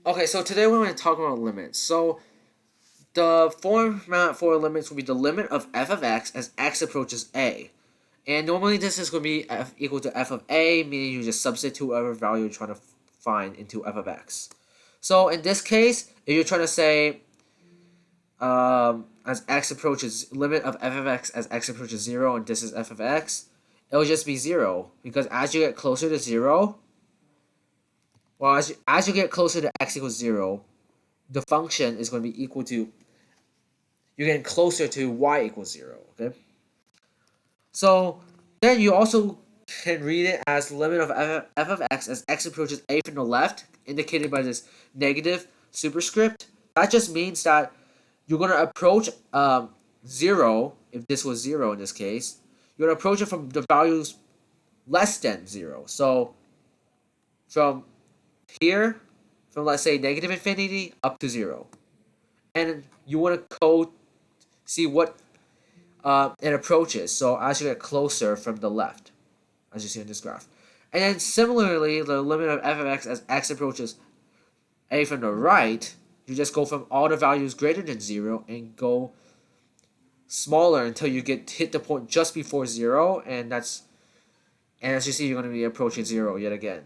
Okay, so today we're going to talk about limits. So the format for limits will be the limit of f of x as x approaches a. And normally this is going to be f equal to f of a, meaning you just substitute whatever value you're trying to find into f of x. So in this case, if you're trying to say as x approaches, limit of f of x as x approaches 0, and this is f of x, it'll just be 0. Because as you get closer to 0, well, as you get closer to x equals 0, the function is going to be equal to, you're getting closer to y equals 0, okay? So then you also can read it as limit of f of x as x approaches a from the left, indicated by this negative superscript. That just means that you're going to approach 0, if this was 0 in this case. You're going to approach it from the values less than 0. So from here, from let's say negative infinity up to 0. And you want to see what it approaches. So as you get closer from the left, as you see in this graph. And then similarly, the limit of f of x as x approaches a from the right, you just go from all the values greater than 0 and go smaller until you hit the point just before 0, and as you see, you're going to be approaching 0 yet again.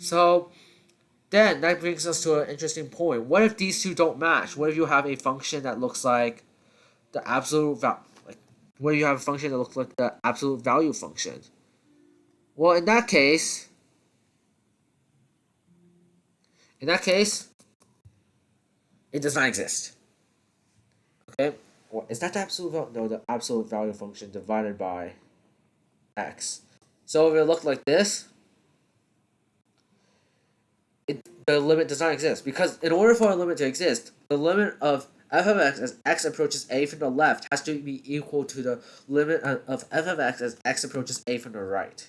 So then that brings us to an interesting point. What if these two don't match? What if you have a function that looks like the absolute value? What if you have a function that looks like the absolute value function? Well, in that case, it does not exist. Okay? Well, is that the absolute value? No, the absolute value function divided by x. So if it looked like this, the limit does not exist. Because in order for a limit to exist, the limit of f of x as x approaches a from the left has to be equal to the limit of f of x as x approaches a from the right.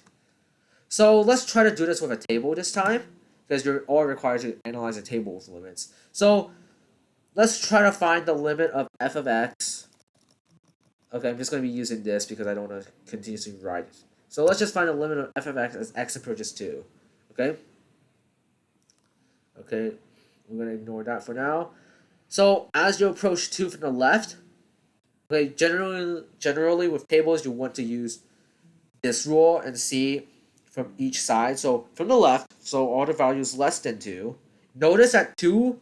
So let's try to do this with a table this time, because you're all required to analyze a table with limits. So let's try to find the limit of f of x. Okay, I'm just going to be using this because I don't want to continuously write it. So let's just find the limit of f of x as x approaches 2. Okay? Okay, we're going to ignore that for now. So as you approach 2 from the left, okay, generally with tables you want to use this rule and see from each side. So from the left, so all the values less than 2. Notice that 2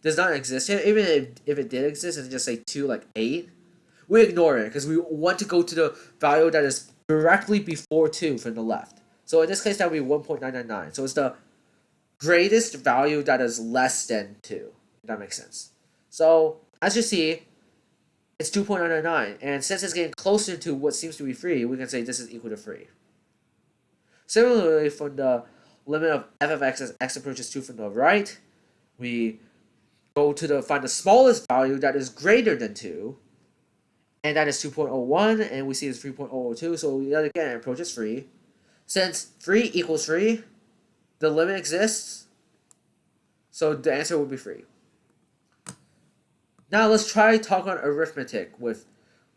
does not exist here. Even if it did exist and just say 2 like 8, we ignore it because we want to go to the value that is directly before 2 from the left. So in this case, that would be 1.999. So it's the greatest value that is less than 2. If that makes sense. So as you see, it's 2.999. And since it's getting closer to what seems to be free, we can say this is equal to free. Similarly, from the limit of f of x as x approaches 2 from the right, we go to find the smallest value that is greater than 2, and that is 2.01, and we see it's 3.002, so yet again it approaches free. Since free equals free, the limit exists, so the answer would be free. Now let's try talk on arithmetic with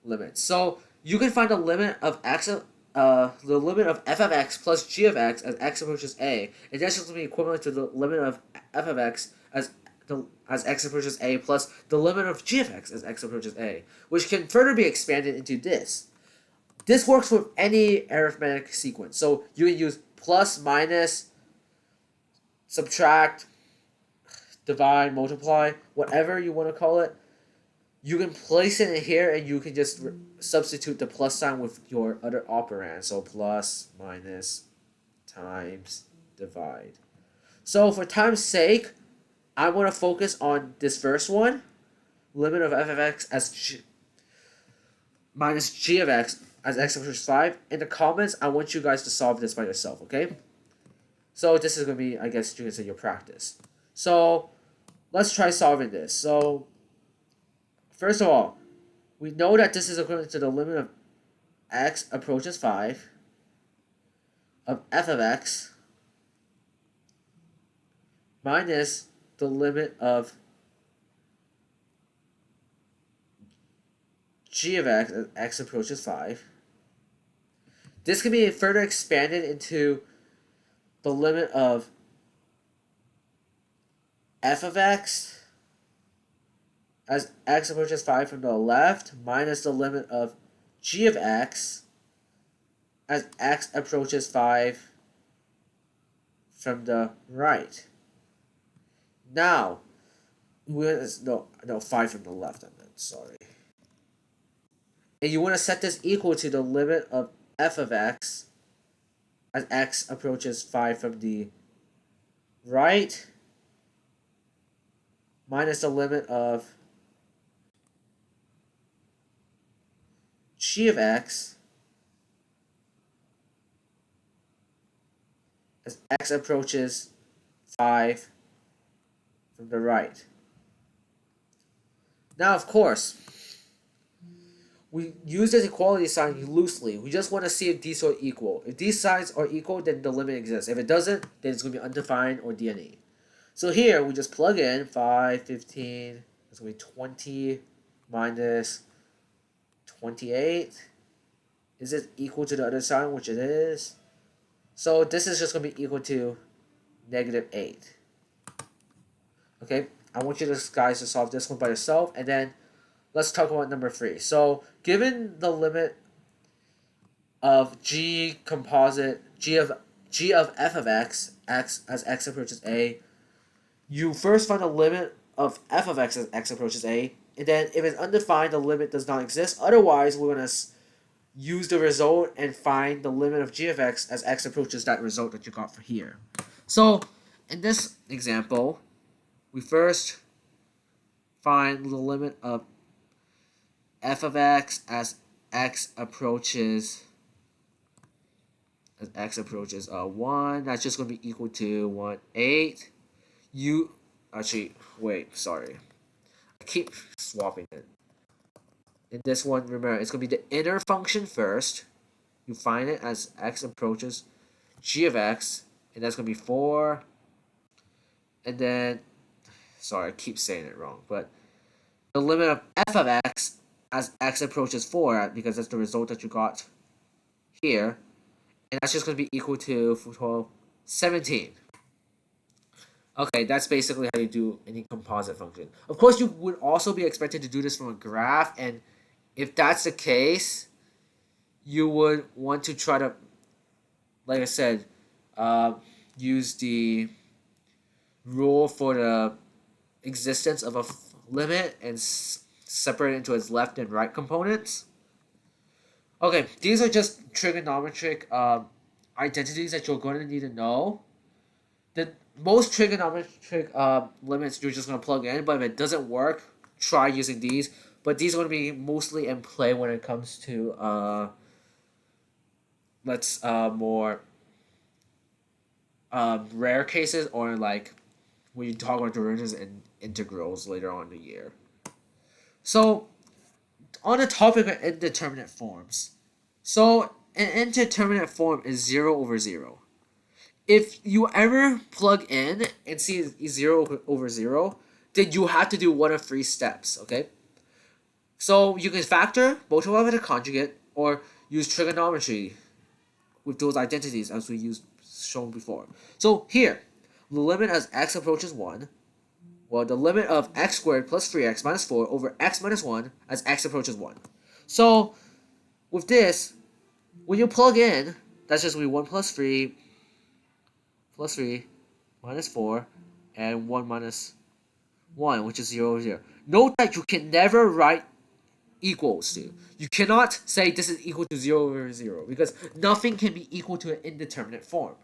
limits. So you can find the limit of the limit of f of x plus g of x as x approaches a, and that's just going to be equivalent to the limit of f of x as x approaches a plus the limit of g of x as x approaches a, which can further be expanded into this. This works with any arithmetic sequence. So you can use plus, minus, subtract, divide, multiply, whatever you want to call it. You can place it in here and you can just substitute the plus sign with your other operand. So plus, minus, times, divide. So for time's sake, I want to focus on this first one, limit of f of x as minus g of x as x approaches 5. In the comments, I want you guys to solve this by yourself, okay? So this is going to be, I guess you can say, your practice. So let's try solving this. So first of all, we know that this is equivalent to the limit of x approaches 5 of f of x minus the limit of g of x as x approaches 5. This can be further expanded into the limit of f of x as x approaches 5 from the left minus the limit of g of x as x approaches 5 from the right. Now, no, 5 from the left, I meant, sorry. And you want to set this equal to the limit of f of x as x approaches 5 from the right minus the limit of g of x as x approaches 5 from the right. Now, of course, we use this equality sign loosely. We just want to see if these are equal. If these signs are equal, then the limit exists. If it doesn't, then it's going to be undefined or DNE. So here, we just plug in 5, 15, it's going to be 20 minus 28. Is it equal to the other sign, which it is? So this is just going to be equal to negative 8. Okay, I want you guys to solve this one by yourself, and then let's talk about number 3. So given the limit of g composite g of f of x as x approaches a, you first find the limit of f of x as x approaches a, and then if it's undefined, the limit does not exist. Otherwise, we're going to use the result and find the limit of g of x as x approaches that result that you got for here. So in this example, we first find the limit of f of x as x approaches 1. That's just going to be equal to 1, 8. Sorry. I keep swapping it. In this one, remember, it's going to be the inner function first. You find it as x approaches g of x, and that's going to be 4. And then, sorry, I keep saying it wrong, but the limit of f of x as x approaches 4, because that's the result that you got here, and that's just going to be equal to 12, 17. Okay, that's basically how you do any composite function. Of course, you would also be expected to do this from a graph, and if that's the case, you would want to try to, like I said, use the rule for the existence of a limit and separate it into its left and right components. Okay, these are just trigonometric identities that you're going to need to know. The most trigonometric limits you're just going to plug in, but if it doesn't work, try using these. But these are going to be mostly in play when it comes to more rare cases, or like when you talk about derivatives and integrals later on in the year. So on the topic of indeterminate forms, so an indeterminate form is 0 over 0. If you ever plug in and see 0 over 0, then you have to do one of 3 steps, okay? So you can factor, multiply with a conjugate, or use trigonometry with those identities as we shown before. So here, the limit as x approaches 1, well, the limit of x squared plus 3x minus 4 over x minus 1 as x approaches 1. So with this, when you plug in, that's just going to be 1 plus 3 minus 4, and 1 minus 1, which is 0 over 0. Note that you can never write equals to. You cannot say this is equal to 0 over 0, because nothing can be equal to an indeterminate form.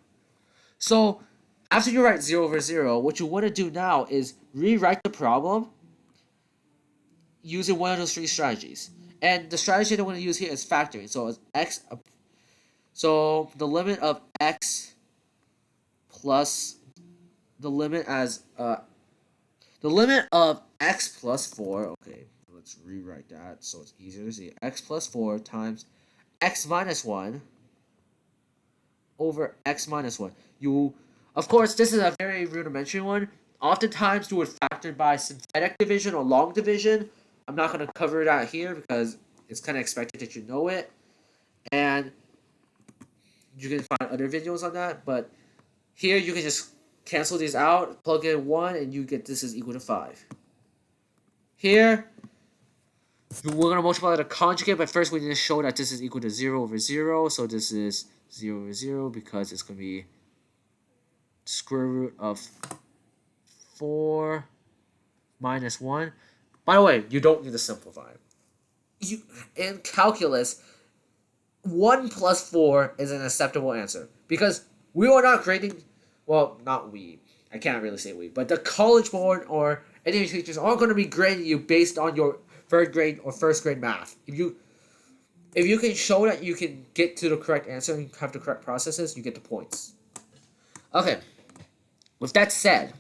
So after you write 0 over 0, what you want to do now is rewrite the problem using one of those 3 strategies. And the strategy that I want to use here is factoring. So the limit of x plus the limit of x plus 4. Okay, let's rewrite that so it's easier to see. X plus 4 times x minus 1 over x minus 1. Of course, this is a very rudimentary one. Oftentimes, do it factored by synthetic division or long division. I'm not going to cover that here because it's kind of expected that you know it. And you can find other videos on that. But here, you can just cancel these out, plug in 1, and you get this is equal to 5. Here, we're going to multiply the conjugate, but first we need to show that this is equal to 0 over 0. So this is 0 over 0 because it's going to be square root of 4 minus 1. By the way, you don't need to simplify. In calculus, 1 plus 4 is an acceptable answer. Because we are not grading, well, not we, I can't really say we, but the College Board or any of your teachers aren't going to be grading you based on your third grade or first grade math. If you can show that you can get to the correct answer and have the correct processes, you get the points. Okay, with that said,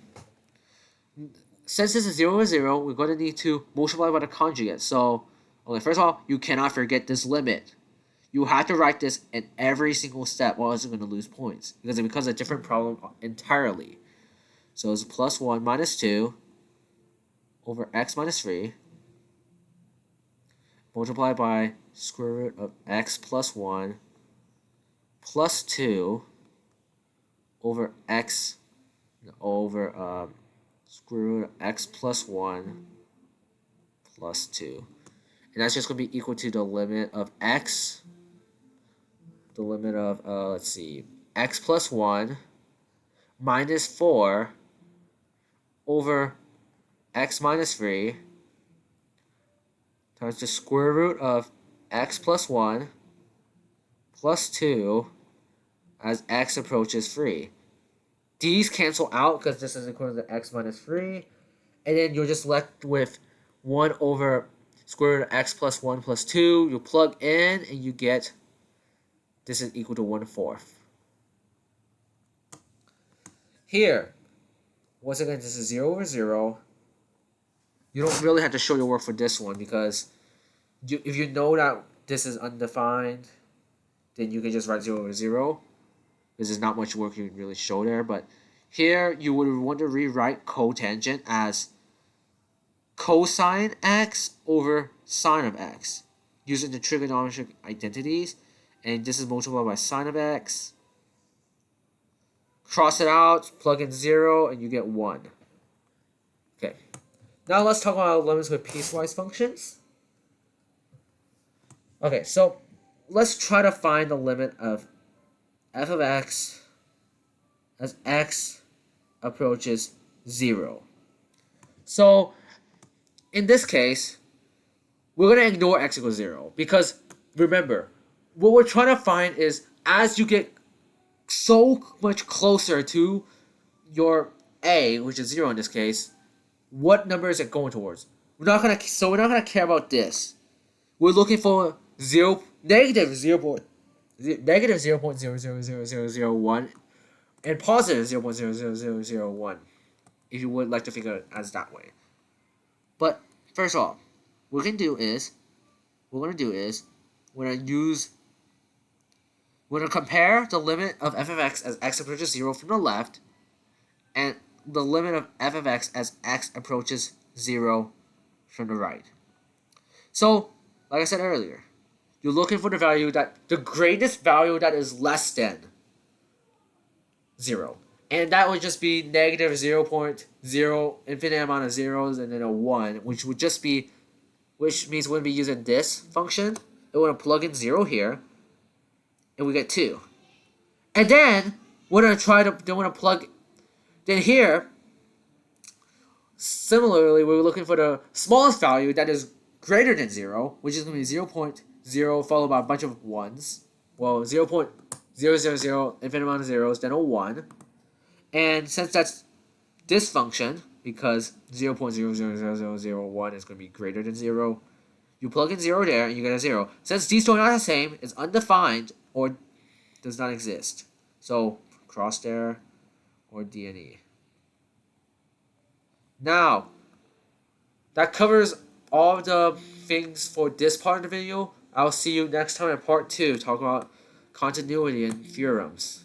since this is 0 over 0, we're going to need to multiply by the conjugate. So, okay, first of all, you cannot forget this limit. You have to write this in every single step, or else you're going to lose points. Because it becomes a different problem entirely. So it's plus 1 minus 2 over x minus 3 multiplied by square root of x plus 1 plus 2 over x over square root of x plus 1 plus 2. And that's just going to be equal to the limit of x, the limit of, let's see, x plus 1 minus 4 over x minus 3 times the square root of x plus 1 plus 2 as x approaches 3. These cancel out because this is equal to x minus 3. And then you're just left with 1 over square root of x plus 1 plus 2. You plug in and you get this is equal to 1/4. Here, once again, this is 0 over 0. You don't really have to show your work for this one because if you know that this is undefined, then you can just write 0 over 0. Because there's not much work you can really show there. But here, you would want to rewrite cotangent as cosine x over sine of x using the trigonometric identities. And this is multiplied by sine of x. Cross it out, plug in 0, and you get 1. Okay. Now let's talk about limits with piecewise functions. Okay, so let's try to find the limit of f of x as x approaches 0. So, in this case, we're going to ignore x equals 0. Because, remember, what we're trying to find is as you get so much closer to your a, which is 0 in this case, what number is it going towards? We're not gonna care about this. We're looking for negative 0.000001 and positive 0.00001 if you would like to figure it as that way. But first of all, what we're gonna do is we're gonna compare the limit of f of x as x approaches 0 from the left and the limit of f of x as x approaches 0 from the right. So, like I said earlier, you're looking for the greatest value that is less than 0. And that would just be negative 0.0, infinite amount of zeros, and then a 1, which means we'll be using this function. And we're going to plug in 0 here, and we get 2. And then, we're going to plug, then here, similarly, we're looking for the smallest value that is greater than 0, which is going to be 0.0 followed by a bunch of 1s. Well, 0.000, infinite amount of zeros, then a 1. And since that's this function, because 0.000001 is going to be greater than 0, you plug in 0 there and you get a 0. Since these two are not the same, it's undefined or does not exist. So, cross there or D and E. Now, that covers all of the things for this part of the video. I'll see you next time in part 2, talk about continuity and theorems.